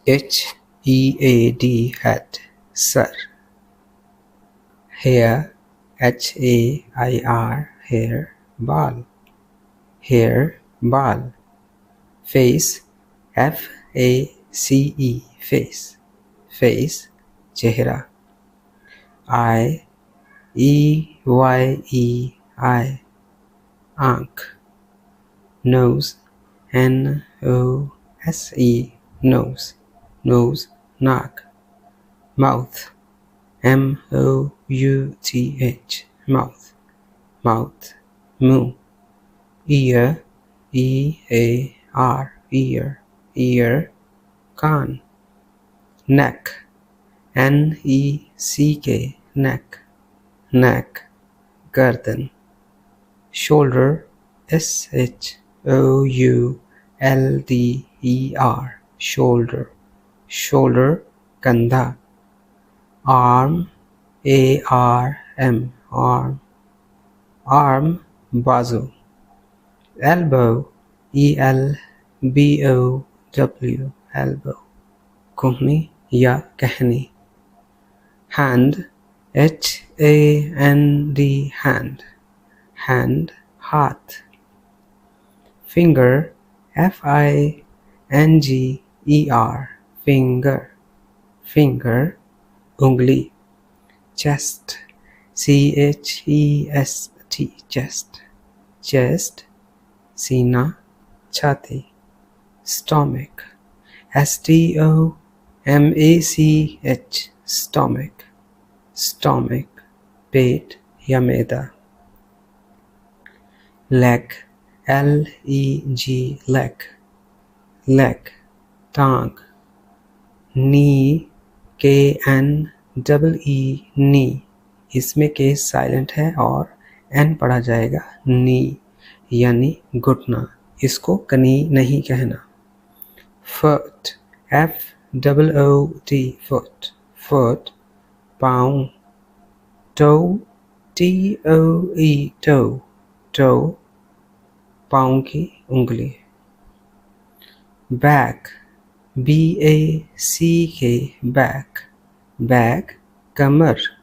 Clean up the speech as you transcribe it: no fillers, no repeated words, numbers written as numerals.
HEAD head sir. Hair HAIR hair ball. Hair ball. Face FACE face. Face चेहरा. Eye EYE eye आँख. Nose NOSE nose. Nose नाक. Mouth MOUTH mouth. Mouth मुँह. Ear EAR ear. Ear कान. Neck NECK neck. Neck गर्दन. Shoulder SHOULDER shoulder. Shoulder कंधा. Arm ARM arm. Arm बाजू. Elbow ELBOW elbow कोहनी या कहनी. Hand HAND hand. Hand हाथ. Finger FINGER finger. Finger उंगली. Chest CHEST chest. Chest सीना छाती. Stomach STOMACH stomach. Stomach पेट या मैदा. Leg LEG leg. Leg टांग. Knee KNEE knee. इसमें के साइलेंट है और N पढ़ा जाएगा नी यानी घुटना. इसको कनी नहीं कहना. Foot FOOT foot. Foot पाँव. Toe TOE toe. Toe पाँव की उंगली. Back BACK back. Back कमर.